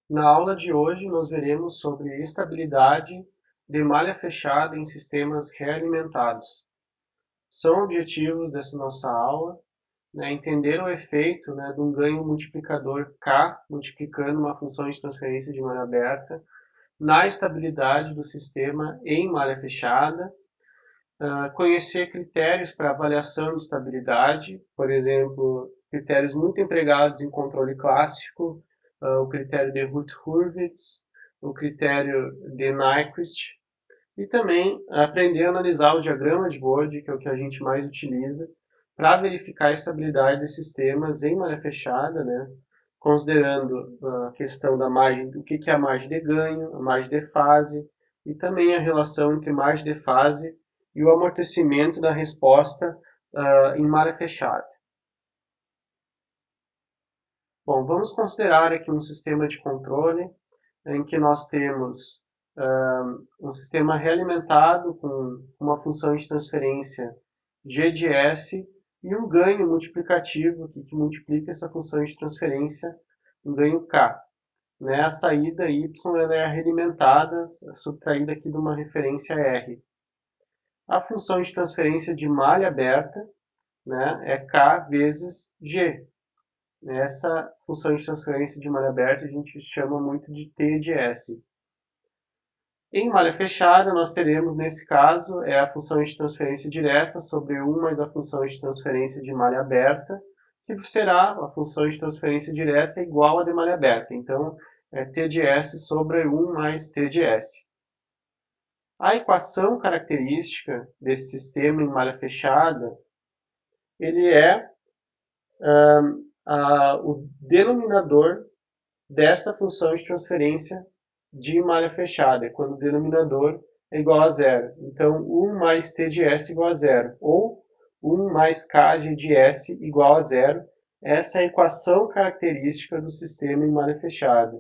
Na aula de hoje, nós veremos sobre estabilidade de malha fechada em sistemas realimentados. São objetivos dessa nossa aula, entender o efeito de um ganho multiplicador K multiplicando uma função de transferência de malha aberta na estabilidade do sistema em malha fechada, conhecer critérios para avaliação de estabilidade, por exemplo, critérios muito empregados em controle clássico, o critério de Routh-Hurwitz, o critério de Nyquist, e também aprender a analisar o diagrama de Bode, que é o que a gente mais utiliza, para verificar a estabilidade de sistemas em malha fechada, considerando a questão da margem, o que é a margem de ganho, a margem de fase, e também a relação entre margem de fase e o amortecimento da resposta em malha fechada. Bom, vamos considerar aqui um sistema de controle em que nós temos um sistema realimentado com uma função de transferência g de s e um ganho multiplicativo que multiplica essa função de transferência, um ganho k. A saída y ela é realimentada, subtraída aqui de uma referência r. A função de transferência de malha aberta é k vezes g. Essa função de transferência de malha aberta a gente chama muito de T de S. Em malha fechada, nós teremos, nesse caso, a função de transferência direta sobre 1 mais a função de transferência de malha aberta, que será a função de transferência direta igual a de malha aberta. Então, é T de S sobre 1 mais T de S. A equação característica desse sistema em malha fechada, ele é o denominador dessa função de transferência de malha fechada, quando o denominador é igual a zero. Então, 1 mais t de s igual a zero, ou 1 mais kg de s igual a zero. Essa é a equação característica do sistema em malha fechada.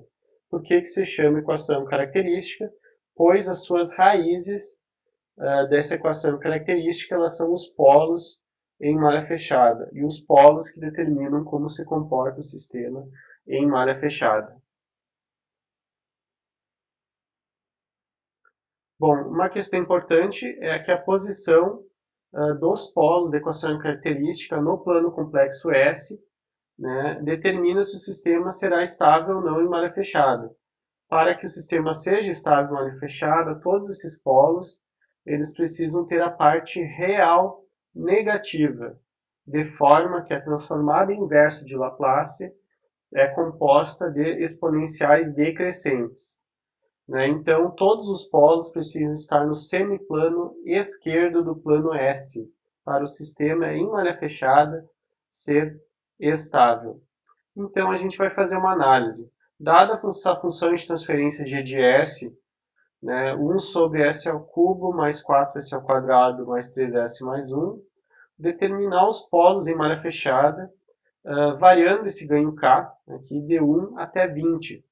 Por que se chama equação característica? Pois as suas raízes dessa equação característica elas são os polos em malha fechada, e os polos que determinam como se comporta o sistema em malha fechada. Bom, uma questão importante é que a posição dos polos da equação característica no plano complexo S determina se o sistema será estável ou não em malha fechada. Para que o sistema seja estável em malha fechada, todos esses polos eles precisam ter a parte real negativa, de forma que a transformada inversa de Laplace é composta de exponenciais decrescentes. Então, todos os polos precisam estar no semiplano esquerdo do plano S, para o sistema em malha fechada ser estável. Então, a gente vai fazer uma análise. Dada a função de transferência g de s, 1 sobre s ao cubo mais 4s ao quadrado mais 3s mais 1, determinar os polos em malha fechada, variando esse ganho k, aqui de 1 até 20,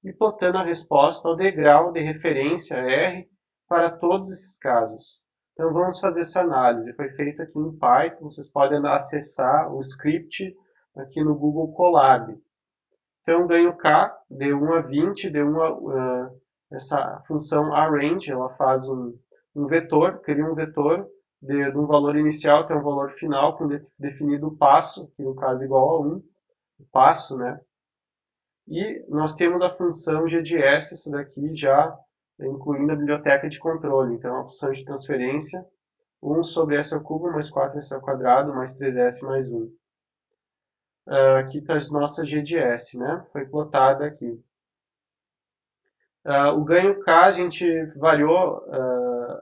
e plotando a resposta ao degrau de referência R para todos esses casos. Então vamos fazer essa análise. Foi feita aqui em Python, vocês podem acessar o script aqui no Google Colab. Então ganho K, de 1 a 20, essa função arrange, ela faz um vetor, cria um vetor de um valor inicial até um valor final, com definido o passo, que no caso é igual a 1, o passo, E nós temos a função g de s, essa daqui já incluindo a biblioteca de controle. Então, a função de transferência, 1 sobre s ao cubo mais 4s ao quadrado mais 3s mais 1. Aqui está a nossa g de s, foi plotada aqui. O ganho k, a gente variou,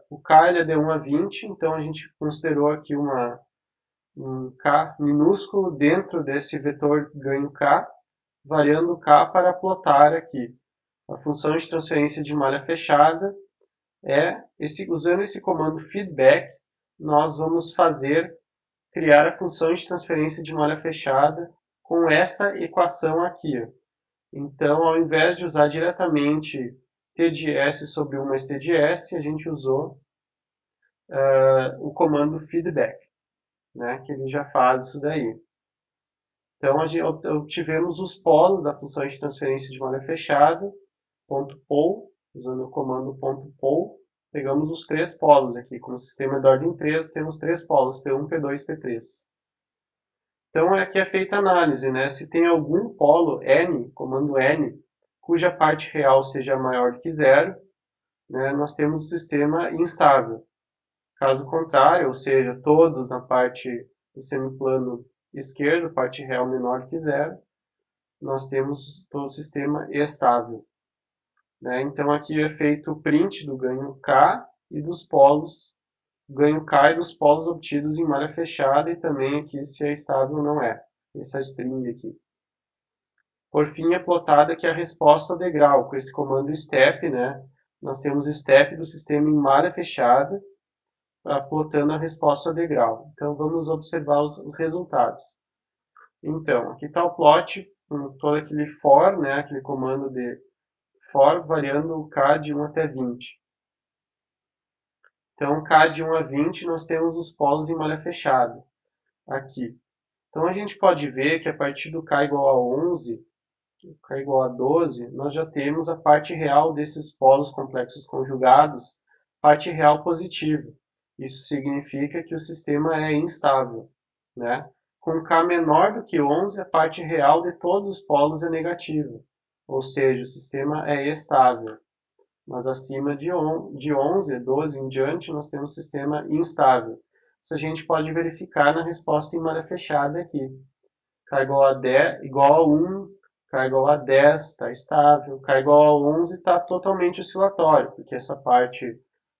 o k ele é de 1 a 20, então a gente considerou aqui um k minúsculo dentro desse vetor ganho k, variando k para plotar aqui. A função de transferência de malha fechada usando esse comando feedback, nós vamos criar a função de transferência de malha fechada com essa equação aqui. Então, ao invés de usar diretamente t de s sobre 1 mais t de s, a gente usou o comando feedback, que ele já faz isso daí. Então, obtivemos os polos da função de transferência de malha fechada, ponto pol, usando o comando ponto pol, pegamos os três polos aqui. Como o sistema é de ordem 3, temos três polos, P1, P2 e P3. Então, aqui é feita a análise, né? Se tem algum polo N, comando N, cuja parte real seja maior que zero, né, nós temos o sistema instável. Caso contrário, ou seja, todos na parte do semiplano esquerdo, parte real menor que zero, nós temos todo o sistema estável. Né? Então aqui é feito o print do ganho K e dos polos, ganho K e dos polos obtidos em malha fechada e também aqui se é estável ou não é, essa string aqui. Por fim, é plotada aqui a resposta ao degrau, com esse comando step, né? Nós temos step do sistema em malha fechada, plotando a resposta ao degrau. Então vamos observar os resultados. Então, aqui está o plot com todo aquele for, né? Aquele comando de for variando o k de 1 até 20. Então, k de 1 a 20 nós temos os polos em malha fechada, aqui. Então a gente pode ver que a partir do k igual a 11, k igual a 12, nós já temos a parte real desses polos complexos conjugados, parte real positiva. Isso significa que o sistema é instável, né? Com k menor do que 11, a parte real de todos os polos é negativa, ou seja, o sistema é estável. Mas acima de 11, 12 em diante, nós temos sistema instável. Isso a gente pode verificar na resposta em malha fechada aqui. K igual a 10, igual a 1, K igual a 10 está estável, K igual a 11 está totalmente oscilatório, porque essa parte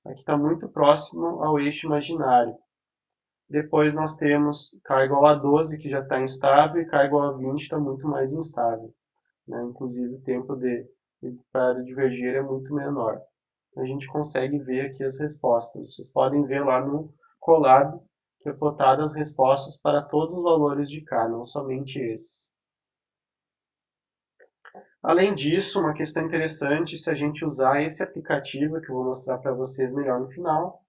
aqui está muito próximo ao eixo imaginário. Depois nós temos K igual a 12, que já está instável, e K igual a 20 está muito mais instável. Né? Inclusive o tempo para divergir é muito menor. A gente consegue ver aqui as respostas. Vocês podem ver lá no Colab, que é plotado as respostas para todos os valores de K, não somente esses. Além disso, uma questão interessante, se a gente usar esse aplicativo, que eu vou mostrar para vocês melhor no final,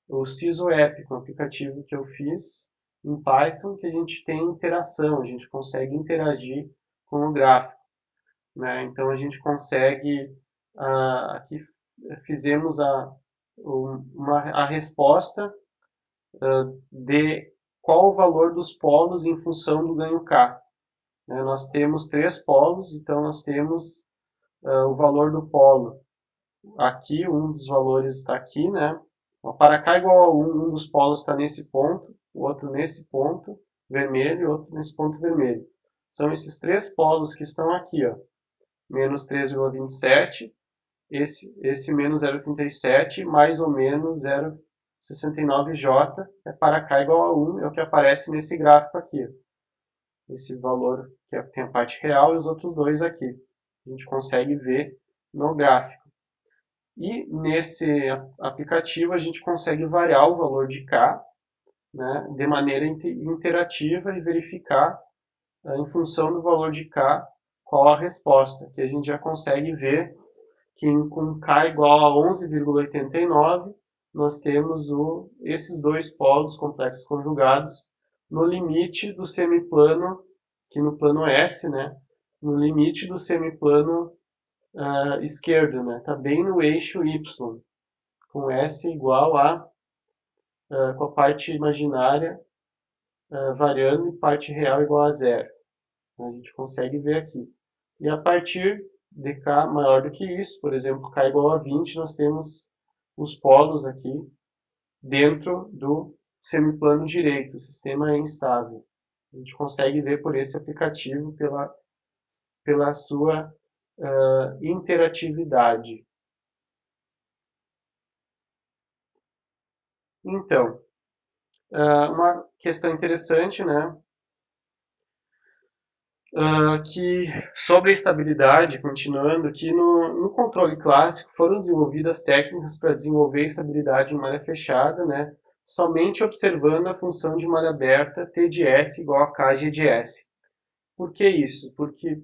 o CISOapp, um aplicativo que eu fiz em Python, que a gente tem interação, a gente consegue interagir com o gráfico. Né? Então a gente consegue, aqui fizemos a resposta de qual o valor dos polos em função do ganho K. Né? Nós temos três polos, então nós temos o valor do polo aqui, um dos valores está aqui, né? Para K igual a 1, um dos polos está nesse ponto, o outro nesse ponto vermelho e outro nesse ponto vermelho. São esses três polos que estão aqui, ó. Menos 3,27, esse menos 0,37, mais ou menos 0,69J, é para K igual a 1, é o que aparece nesse gráfico aqui. Esse valor que tem a parte real e os outros dois aqui. A gente consegue ver no gráfico. E nesse aplicativo a gente consegue variar o valor de K, né, de maneira interativa e verificar, em função do valor de K, qual a resposta. Que a gente já consegue ver que com K igual a 11,89, nós temos esses dois polos complexos conjugados no limite do semiplano, que no plano S, né, no limite do semiplano esquerdo, né? Está bem no eixo Y, com S igual a, com a parte imaginária variando e parte real igual a zero. A gente consegue ver aqui. E a partir de K maior do que isso, por exemplo, K igual a 20, nós temos os polos aqui dentro do semiplano direito. O sistema é instável. A gente consegue ver por esse aplicativo, pela sua interatividade. Então, uma questão interessante, né? Que sobre a estabilidade, continuando, que no controle clássico foram desenvolvidas técnicas para desenvolver estabilidade em malha fechada, né? Somente observando a função de malha aberta T de S igual a KG de S. Por que isso? Porque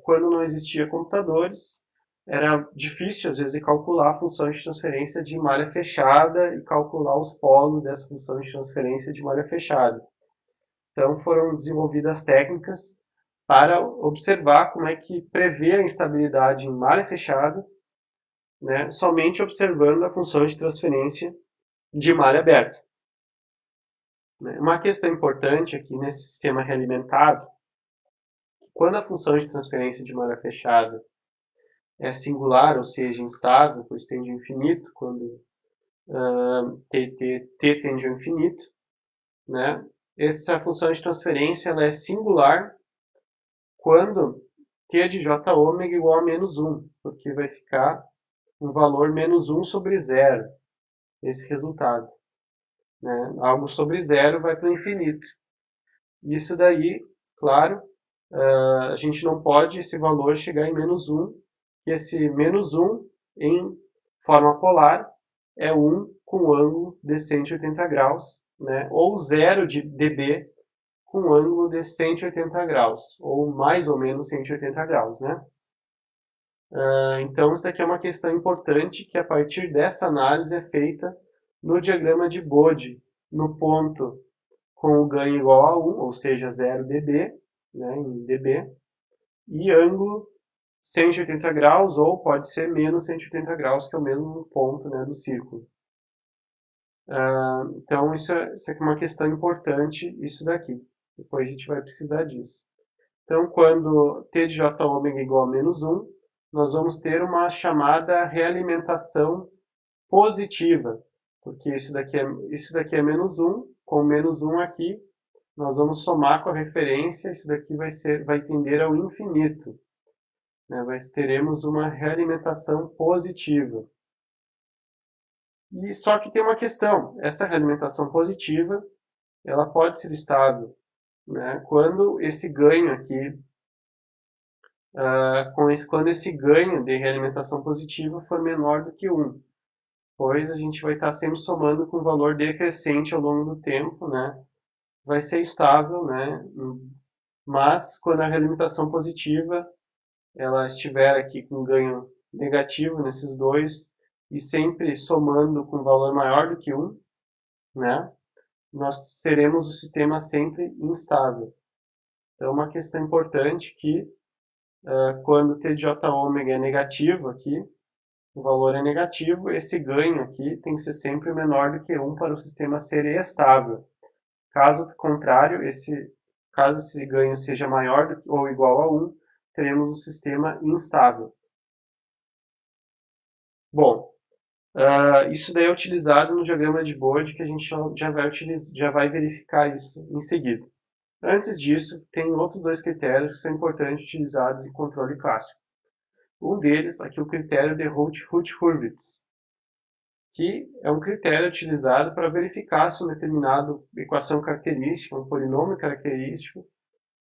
quando não existia computadores, era difícil, às vezes, de calcular a função de transferência de malha fechada e calcular os polos dessa função de transferência de malha fechada. Então foram desenvolvidas técnicas para observar como é que prevê a instabilidade em malha fechada, né, somente observando a função de transferência de malha aberta. Uma questão importante aqui nesse sistema realimentado, quando a função de transferência de malha fechada é singular, ou seja, instável, pois tende ao infinito, quando t tende ao infinito, né? Essa função de transferência ela é singular quando t de j ômega igual a menos 1, porque vai ficar um valor menos 1 sobre 0, esse resultado. Né? Algo sobre 0 vai para o infinito. Isso daí, claro, a gente não pode esse valor chegar em menos 1, que esse menos 1 em forma polar é 1 com ângulo de 180 graus, né? Ou 0 de dB com ângulo de 180 graus, ou mais ou menos 180 graus. Né? Então, isso daqui é uma questão importante que a partir dessa análise é feita no diagrama de Bode, no ponto com o ganho igual a 1, ou seja, 0 dB, né, em dB, e ângulo 180 graus, ou pode ser menos 180 graus, que é o mesmo ponto, né, do círculo. Então, isso aqui é uma questão importante, isso daqui. Depois a gente vai precisar disso. Então, quando t de j ômega é igual a menos 1, nós vamos ter uma chamada realimentação positiva, porque isso daqui é menos 1, com menos 1 aqui, nós vamos somar com a referência, isso daqui vai tender ao infinito. Né? Teremos uma realimentação positiva. E só que tem uma questão, essa realimentação positiva, ela pode ser estável, né? Quando esse ganho aqui, quando esse ganho de realimentação positiva for menor do que 1, pois a gente vai estar sempre somando com um valor decrescente ao longo do tempo, né? Vai ser estável, né? Mas quando a realimentação positiva ela estiver aqui com ganho negativo nesses dois e sempre somando com um valor maior do que 1, né? Nós teremos o sistema sempre instável. Então, uma questão importante que quando t de j ômega é negativo aqui, o valor é negativo, esse ganho aqui tem que ser sempre menor do que 1 para o sistema ser estável. Caso contrário, caso esse ganho seja maior ou igual a 1, teremos um sistema instável. Bom, isso daí é utilizado no diagrama de Bode, que a gente já vai verificar isso em seguida. Antes disso, tem outros dois critérios que são importantes utilizados em controle clássico. Um deles, aqui o critério de Hurwitz, que é um critério utilizado para verificar se uma determinada equação característica, um polinômio característico,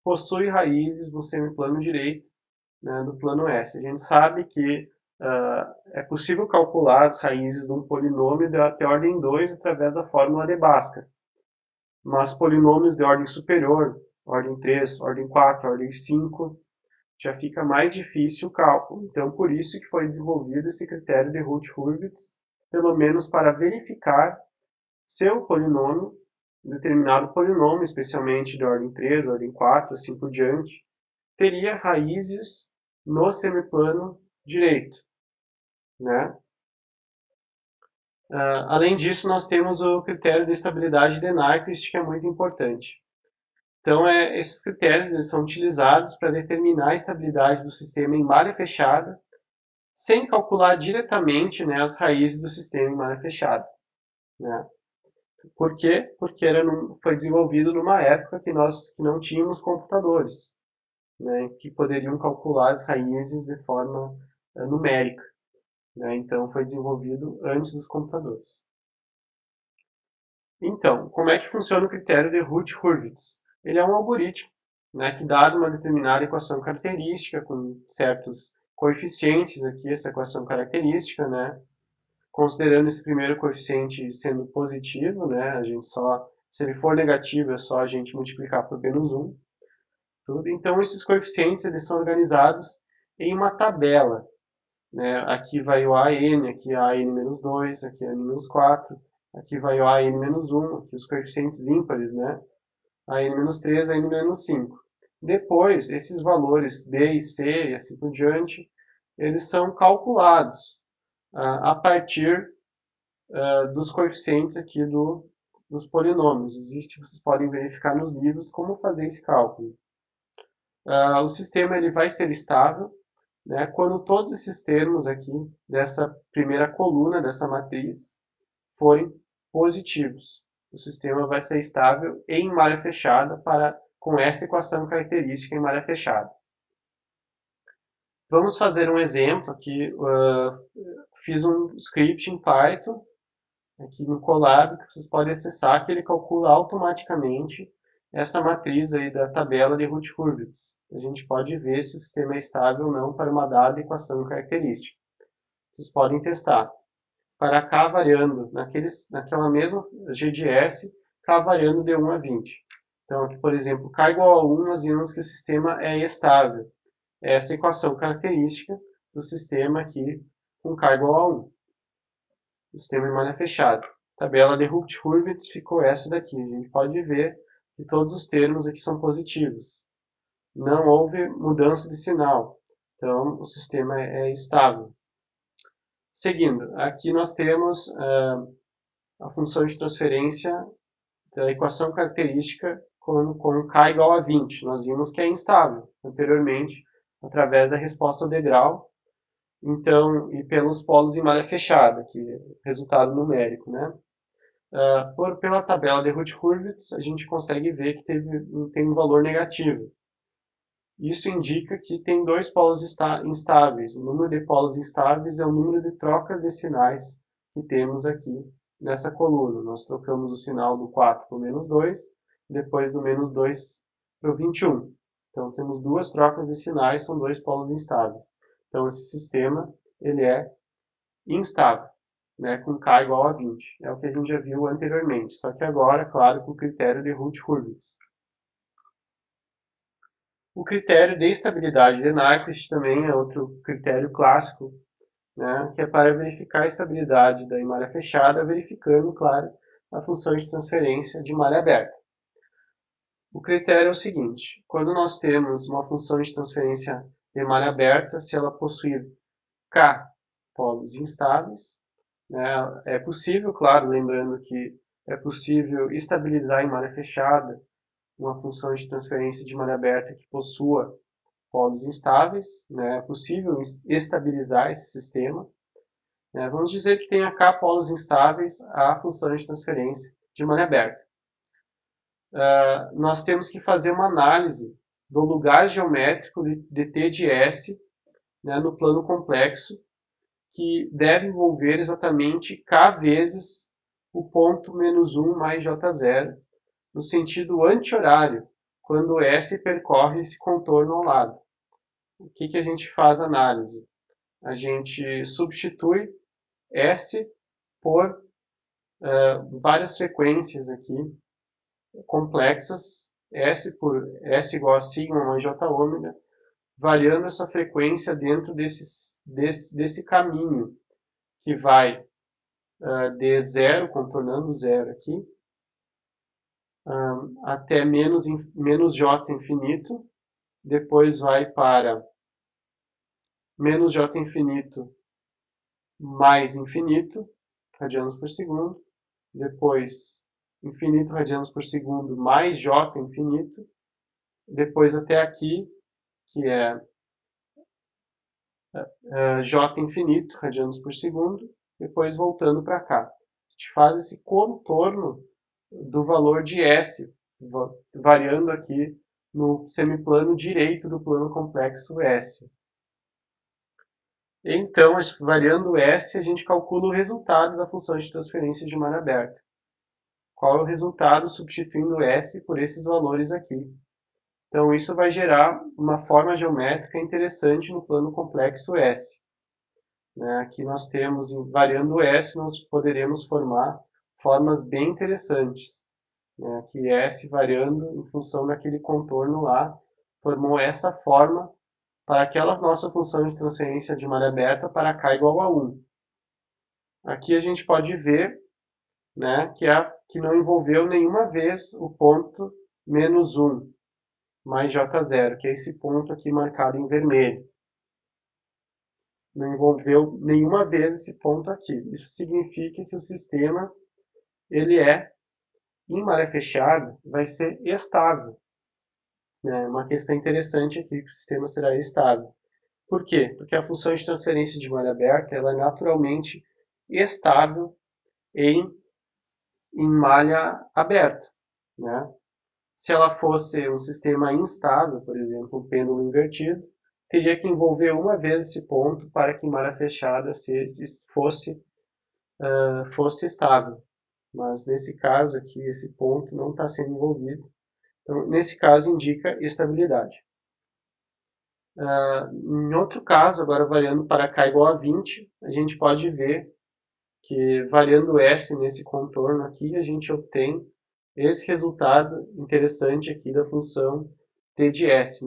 possui raízes no semiplano direito, né, do plano S. A gente sabe que é possível calcular as raízes de um polinômio de ordem 2 através da fórmula de Bhaskara. Mas polinômios de ordem superior, ordem 3, ordem 4, ordem 5, já fica mais difícil o cálculo. Então, por isso que foi desenvolvido esse critério de Hurwitz, pelo menos para verificar se o polinômio, determinado polinômio, especialmente de ordem 3, ordem 4, assim por diante, teria raízes no semiplano direito. Né? Além disso, nós temos o critério de estabilidade de Nyquist, que é muito importante. Então, esses critérios são utilizados para determinar a estabilidade do sistema em malha fechada, sem calcular diretamente, né, as raízes do sistema em malha fechada. Né? Por quê? Porque foi desenvolvido numa época que nós não tínhamos computadores, né, que poderiam calcular as raízes de forma numérica. Né? Então, foi desenvolvido antes dos computadores. Então, como é que funciona o critério de Hurwitz? Ele é um algoritmo, né, que, dado uma determinada equação característica, com certos coeficientes aqui, essa equação característica, né, considerando esse primeiro coeficiente sendo positivo, né, se ele for negativo, é só a gente multiplicar por menos 1. Tudo. Então, esses coeficientes eles são organizados em uma tabela. Né? Aqui vai o AN, aqui é AN-2, aqui é AN-4, aqui vai o AN-1, aqui os coeficientes ímpares, né? a n-3, a n-5. Depois, esses valores b e c e assim por diante, eles são calculados a partir dos coeficientes aqui dos polinômios. Vocês podem verificar nos livros como fazer esse cálculo. O sistema ele vai ser estável, né, quando todos esses termos aqui dessa primeira coluna, dessa matriz, forem positivos. O sistema vai ser estável em malha fechada com essa equação característica em malha fechada. Vamos fazer um exemplo aqui. Fiz um script em Python, aqui no Colab, que vocês podem acessar, que ele calcula automaticamente essa matriz aí da tabela de Routh-Hurwitz. A gente pode ver se o sistema é estável ou não para uma dada equação característica. Vocês podem testar. Para K variando, naquela mesma G de S, K variando de 1 a 20. Então, aqui, por exemplo, K igual a 1, nós vimos que o sistema é estável. Essa equação característica do sistema aqui com K igual a 1. O sistema em malha fechada. A tabela de Routh-Hurwitz ficou essa daqui. A gente pode ver que todos os termos aqui são positivos. Não houve mudança de sinal. Então, o sistema é estável. Seguindo, aqui nós temos a função de transferência da equação característica com K igual a 20. Nós vimos que é instável anteriormente, através da resposta ao degrau, então, e pelos polos em malha fechada, que é resultado numérico, né? Pela tabela de Routh-Hurwitz, a gente consegue ver que tem um valor negativo. Isso indica que tem dois polos instáveis. O número de polos instáveis é o número de trocas de sinais que temos aqui nessa coluna. Nós trocamos o sinal do 4 para o menos 2, depois do menos 2 para o 21. Então temos duas trocas de sinais, são dois polos instáveis. Então esse sistema ele é instável, né, com K igual a 20. É o que a gente já viu anteriormente, só que agora, claro, com o critério de Routh-Hurwitz. O critério de estabilidade de Nyquist também é outro critério clássico, né, que é para verificar a estabilidade da malha fechada, verificando, claro, a função de transferência de malha aberta. O critério é o seguinte: quando nós temos uma função de transferência de malha aberta, se ela possuir K polos instáveis, né, é possível, claro, lembrando que é possível estabilizar em malha fechada uma função de transferência de malha aberta que possua polos instáveis, né? É possível estabilizar esse sistema. Né? Vamos dizer que tenha K polos instáveis a função de transferência de malha aberta. Nós temos que fazer uma análise do lugar geométrico de T de S, né, no plano complexo, que deve envolver exatamente K vezes o ponto menos 1 mais J0, no sentido anti-horário, quando S percorre esse contorno ao lado. O que a gente faz análise? A gente substitui S por várias frequências aqui complexas, S igual a sigma mais J ômega, variando essa frequência dentro desse caminho que vai de zero, contornando zero aqui, até menos J infinito, depois vai para menos J infinito mais infinito, radianos por segundo, depois infinito radianos por segundo mais J infinito, depois até aqui, que é J infinito radianos por segundo, depois voltando para cá. A gente faz esse contorno do valor de S, variando aqui no semiplano direito do plano complexo S. Então, variando S, a gente calcula o resultado da função de transferência de malha aberta. Qual é o resultado substituindo S por esses valores aqui? Então, isso vai gerar uma forma geométrica interessante no plano complexo S. Aqui nós temos, variando S, nós poderemos formar formas bem interessantes. Aqui S variando em função daquele contorno lá, formou essa forma para aquela nossa função de transferência de malha aberta para K igual a 1. Aqui a gente pode ver, né, que não envolveu nenhuma vez o ponto menos 1 mais J0, que é esse ponto aqui marcado em vermelho. Não envolveu nenhuma vez esse ponto aqui. Isso significa que o sistema, ele em maré fechada, vai ser estável. Uma questão interessante aqui, que o sistema será estável. Por quê? Porque a função de transferência de malha aberta ela é naturalmente estável em malha aberta. Se ela fosse um sistema instável, por exemplo, um pêndulo invertido, teria que envolver uma vez esse ponto para que em malha fechada fosse estável. Mas nesse caso aqui, esse ponto não está sendo envolvido. Então, nesse caso, indica estabilidade. Em outro caso, agora variando para k igual a 20, a gente pode ver que variando S nesse contorno aqui, a gente obtém esse resultado interessante aqui da função t de S.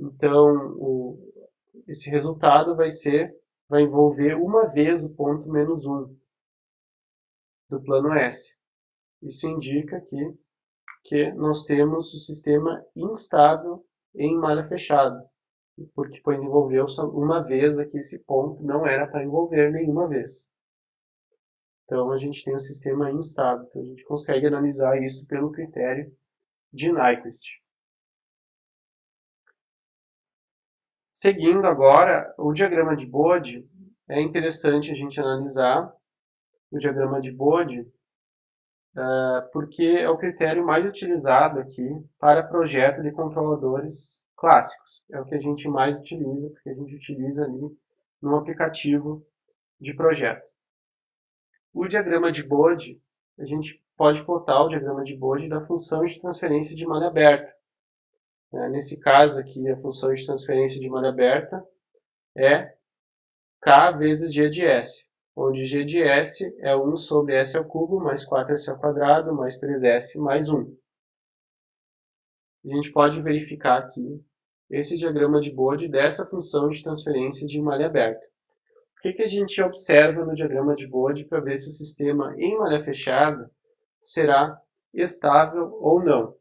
Então, esse resultado vai envolver uma vez o ponto menos 1 do plano S. Isso indica aqui que nós temos o sistema instável em malha fechada, porque envolveu só uma vez aqui esse ponto, não era para envolver nenhuma vez. Então a gente tem um sistema instável, então a gente consegue analisar isso pelo critério de Nyquist. Seguindo agora, o diagrama de Bode, é interessante a gente analisar o diagrama de Bode, porque é o critério mais utilizado aqui para projeto de controladores clássicos. É o que a gente mais utiliza, porque a gente utiliza ali no aplicativo de projeto. O diagrama de Bode, a gente pode plotar o diagrama de Bode da função de transferência de malha aberta. Nesse caso aqui, a função de transferência de malha aberta é K vezes G de S, onde G de S é 1 sobre S ao cubo mais 4S ao quadrado mais 3S mais 1. A gente pode verificar aqui esse diagrama de Bode dessa função de transferência de malha aberta. O que a gente observa no diagrama de Bode para ver se o sistema em malha fechada será estável ou não?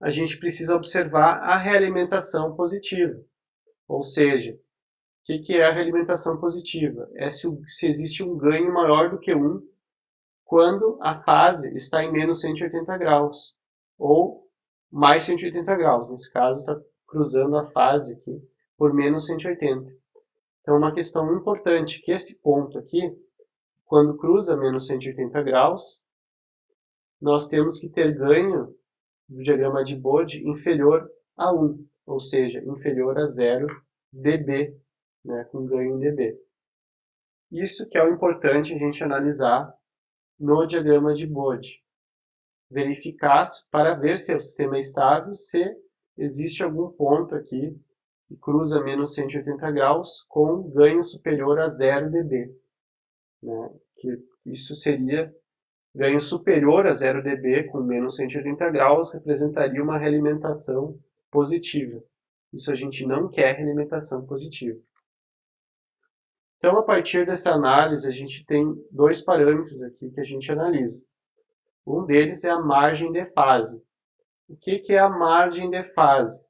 A gente precisa observar a realimentação positiva, ou seja, o que é a realimentação positiva? É se existe um ganho maior do que 1 quando a fase está em menos 180 graus, ou mais 180 graus. Nesse caso, está cruzando a fase aqui por menos 180. Então, uma questão importante, que esse ponto aqui, quando cruza menos 180 graus, nós temos que ter ganho do diagrama de Bode inferior a 1, ou seja, inferior a 0 dB, com ganho em dB. Isso que é o importante a gente analisar no diagrama de Bode. Verificar para ver se o sistema é estável, se existe algum ponto aqui que cruza menos 180 graus com ganho superior a 0 dB. Que isso seria ganho superior a 0 dB com menos 180 graus, representaria uma realimentação positiva. Isso a gente não quer realimentação positiva. Então, a partir dessa análise, a gente tem dois parâmetros aqui que a gente analisa. Um deles é a margem de fase. O que é a margem de fase?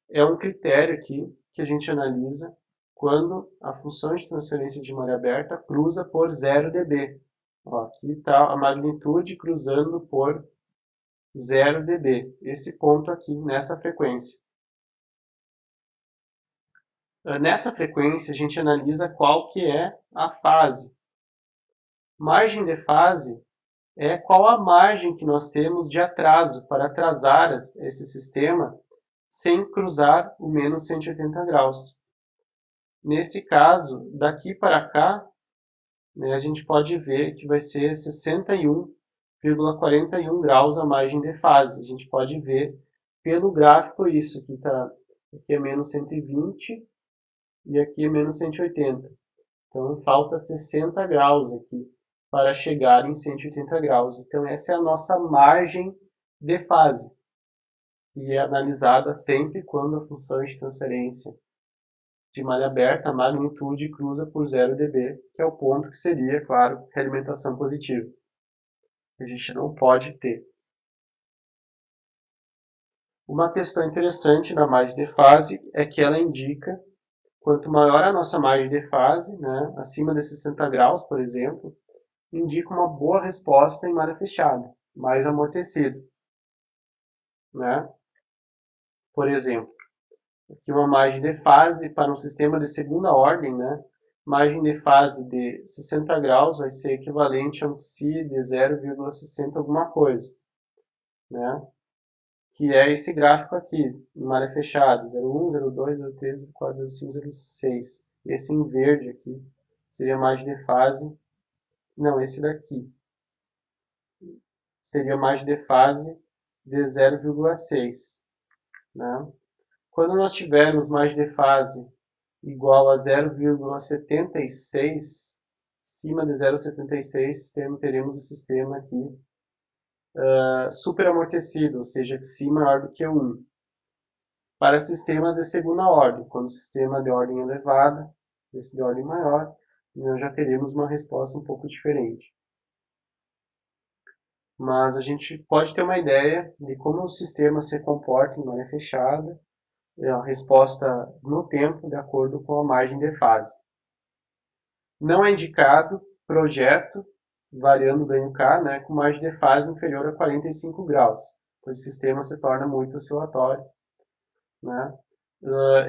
É um critério aqui que a gente analisa quando a função de transferência de malha aberta cruza por 0 dB. Aqui está a magnitude cruzando por 0 dB. Esse ponto aqui, nessa frequência. Nessa frequência, a gente analisa qual que é a fase. Margem de fase é qual a margem que nós temos de atraso para atrasar esse sistema sem cruzar o menos 180 graus. Nesse caso, daqui para cá, a gente pode ver que vai ser 61,41 graus a margem de fase. A gente pode ver pelo gráfico isso. Aqui é menos 120 e aqui é menos 180. Então, falta 60 graus aqui para chegar em 180 graus. Então, essa é a nossa margem de fase. E é analisada sempre quando a função de transferência de malha aberta, a magnitude cruza por 0 dB, que é o ponto que seria, claro, realimentação positiva. A gente não pode ter. Uma questão interessante da margem de fase é que ela indica, quanto maior a nossa margem de fase, né, acima de 60 graus, por exemplo, indica uma boa resposta em malha fechada, mais amortecido, né? Por exemplo, aqui uma margem de fase para um sistema de segunda ordem, né? Margem de fase de 60 graus vai ser equivalente a um psi de 0,60 alguma coisa, né? Que é esse gráfico aqui, em malha fechada, 0,1, 0,2, 0,3, 0,4, 0,5, 0,6. Esse em verde aqui seria a margem de fase, não, esse daqui seria a margem de fase de 0,6, né? Quando nós tivermos margem de fase igual a 0,76, acima de 0,76, teremos o sistema aqui super amortecido, ou seja, psi maior do que 1. Para sistemas de segunda ordem, quando o sistema de ordem elevada, esse de ordem maior, nós já teremos uma resposta um pouco diferente. Mas a gente pode ter uma ideia de como o sistema se comporta em malha fechada, a resposta no tempo, de acordo com a margem de fase. Não é indicado projeto variando ganho K, né, com margem de fase inferior a 45 graus, pois o sistema se torna muito oscilatório, né?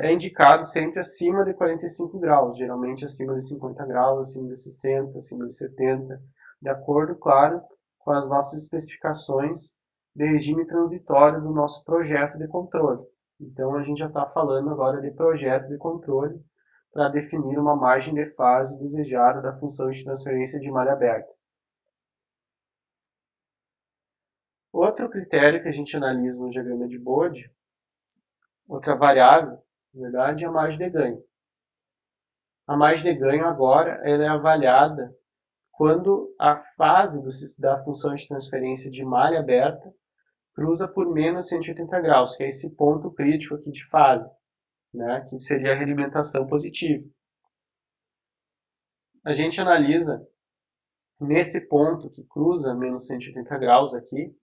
É indicado sempre acima de 45 graus, geralmente acima de 50 graus, acima de 60, acima de 70, de acordo, claro, com as nossas especificações de regime transitório do nosso projeto de controle. Então a gente já está falando agora de projeto de controle para definir uma margem de fase desejada da função de transferência de malha aberta. Outro critério que a gente analisa no diagrama de Bode, outra variável, na verdade, é a margem de ganho. A margem de ganho agora ela é avaliada quando a fase da função de transferência de malha aberta cruza por menos 180 graus, que é esse ponto crítico aqui de fase, né, que seria a realimentação positiva. A gente analisa nesse ponto que cruza menos 180 graus aqui,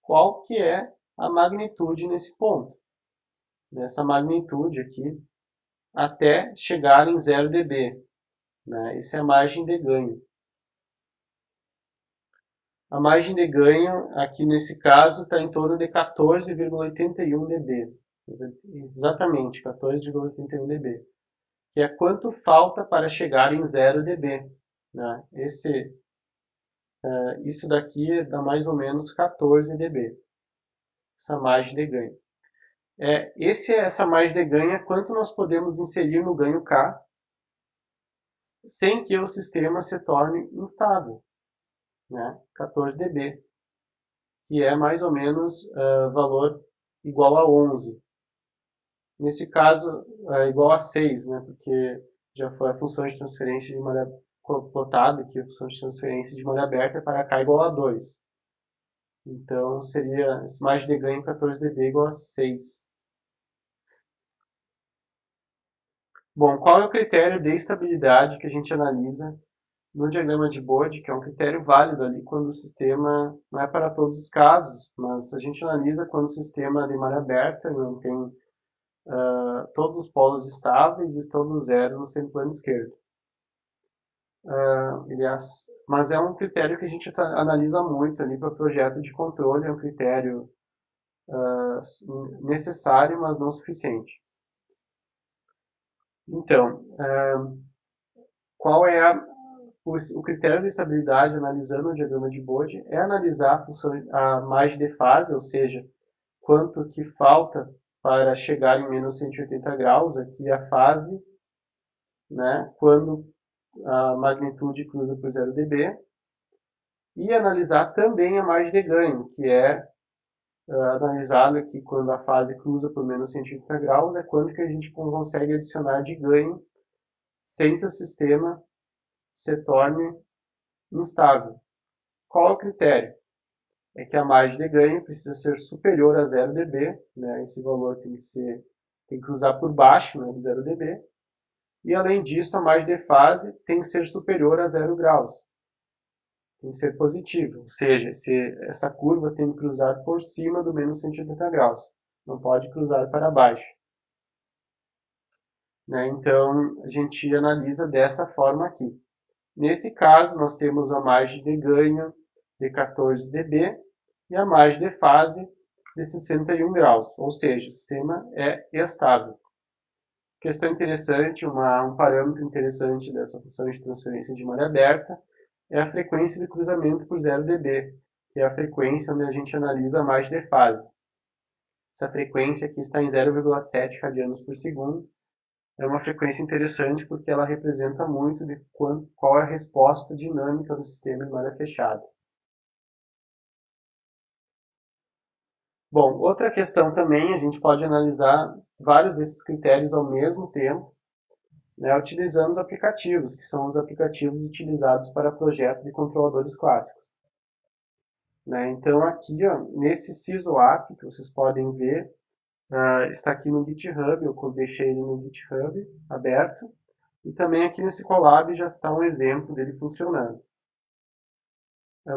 qual que é a magnitude nesse ponto. Nessa magnitude aqui, até chegar em 0 dB. Né? Essa é a margem de ganho. A margem de ganho, aqui nesse caso, está em torno de 14,81 dB. Exatamente, 14,81 dB. Que é quanto falta para chegar em 0 dB. Né? Isso daqui dá mais ou menos 14 dB. Essa margem de ganho. Essa margem de ganho é quanto nós podemos inserir no ganho K sem que o sistema se torne instável, né? 14 dB, que é mais ou menos valor igual a 11. Nesse caso, é igual a 6, né? Porque já foi a função de transferência de malha plotada, que a função de transferência de malha aberta para K igual a 2. Então, seria essa margem de ganho 14 dB igual a 6. Bom, qual é o critério de estabilidade que a gente analisa no diagrama de Bode, que é um critério válido ali quando o sistema, não é para todos os casos, mas a gente analisa quando o sistema de malha aberta não tem todos os polos estáveis e todos os zeros no semiplano esquerdo. Mas é um critério que a gente analisa muito ali para o projeto de controle, é um critério necessário, mas não suficiente. Então, qual é o critério de estabilidade analisando o diagrama de Bode é analisar a margem de fase, ou seja, quanto que falta para chegar em menos 180 graus, aqui a fase, né, quando a magnitude cruza por 0 dB, e analisar também a margem de ganho, que é analisado aqui quando a fase cruza por menos 180 graus, é quanto que a gente consegue adicionar de ganho sem que o sistema se torne instável. Qual é o critério? É que a margem de ganho precisa ser superior a 0 dB, né? Esse valor tem que ser tem que cruzar por baixo, né, do 0 dB. E além disso, a margem de fase tem que ser superior a 0 graus. Tem que ser positivo, ou seja, essa curva tem que cruzar por cima do menos 180 graus. Não pode cruzar para baixo. Né? Então, a gente analisa dessa forma aqui. Nesse caso, nós temos a margem de ganho de 14 dB e a margem de fase de 61 graus, ou seja, o sistema é estável. Questão interessante, um parâmetro interessante dessa função de transferência de malha aberta é a frequência de cruzamento por 0 dB, que é a frequência onde a gente analisa a margem de fase. Essa frequência aqui está em 0,7 radianos por segundo. É uma frequência interessante porque ela representa muito de qual é a resposta dinâmica do sistema em malha fechada. Bom, outra questão também, a gente pode analisar vários desses critérios ao mesmo tempo, né, utilizando os aplicativos, que são os aplicativos utilizados para projeto de controladores clássicos. Né, então aqui, ó, nesse SISO-app, que vocês podem ver, está aqui no GitHub, eu deixei ele no GitHub aberto, e também aqui nesse Colab já está um exemplo dele funcionando.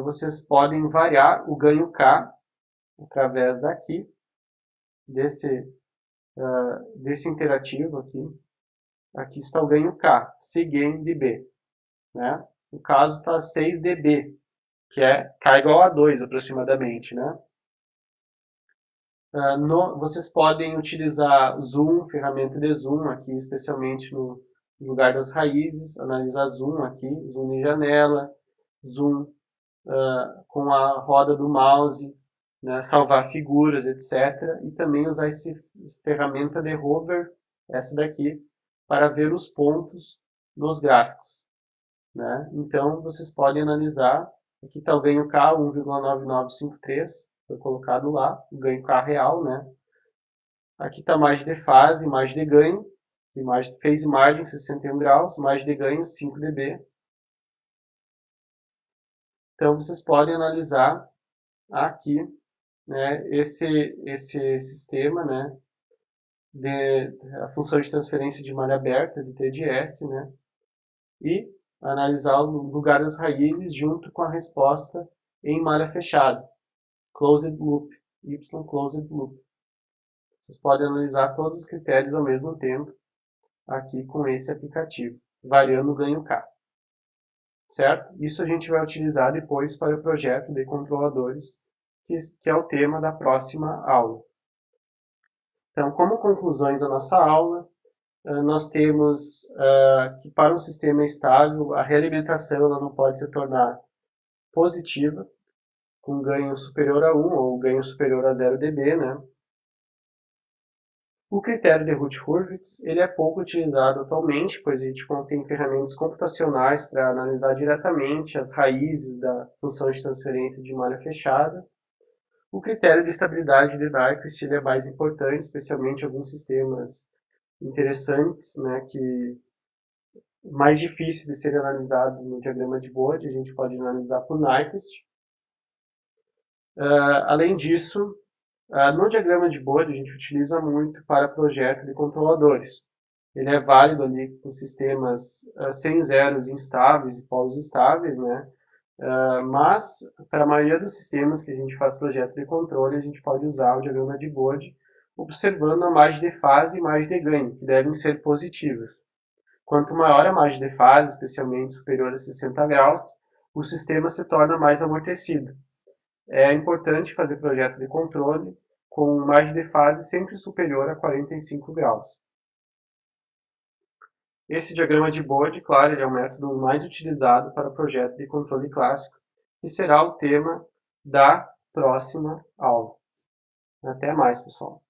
Vocês podem variar o ganho K através daqui, desse interativo aqui. Aqui está o ganho K, Cgain dB. Né? No caso está 6 dB, que é K igual a 2 aproximadamente. Né? Vocês podem utilizar zoom, ferramenta de zoom aqui, especialmente no lugar das raízes, analisar zoom aqui, zoom em janela, zoom com a roda do mouse, né, salvar figuras, etc. E também usar essa ferramenta de hover, essa daqui, para ver os pontos nos gráficos. Né? Então, vocês podem analisar, aqui está o ganho K, 1,9953, foi colocado lá, o ganho K real. Né? Aqui está a margem de fase, margem de ganho, phase margin 61 graus, margem de ganho 5 dB. Então, vocês podem analisar aqui, né, esse sistema, né, a função de transferência de malha aberta, de TDS, né, e analisar o lugar das raízes junto com a resposta em malha fechada, closed loop, Y closed loop. Vocês podem analisar todos os critérios ao mesmo tempo aqui com esse aplicativo, variando o ganho K. Certo? Isso a gente vai utilizar depois para o projeto de controladores, que é o tema da próxima aula. Então, como conclusões da nossa aula, nós temos que para um sistema estável, a realimentação ela não pode se tornar positiva, com ganho superior a 1 ou ganho superior a 0 dB. Né? O critério de Routh-Hurwitz ele é pouco utilizado atualmente, pois a gente tem ferramentas computacionais para analisar diretamente as raízes da função de transferência de malha fechada. O critério de estabilidade de Nyquist ele é mais importante, especialmente em alguns sistemas interessantes, né, que mais difíceis de serem analisados no diagrama de Bode, a gente pode analisar por Nyquist. Além disso, no diagrama de Bode a gente utiliza muito para projeto de controladores. Ele é válido ali com sistemas sem zeros instáveis e polos estáveis, né? Mas para a maioria dos sistemas que a gente faz projeto de controle, a gente pode usar o diagrama de Bode, observando a margem de fase e margem de ganho, que devem ser positivas. Quanto maior a margem de fase, especialmente superior a 60 graus, o sistema se torna mais amortecido. É importante fazer projeto de controle com margem de fase sempre superior a 45 graus. Esse diagrama de Bode, claro, ele é o método mais utilizado para projeto de controle clássico, e será o tema da próxima aula. Até mais, pessoal!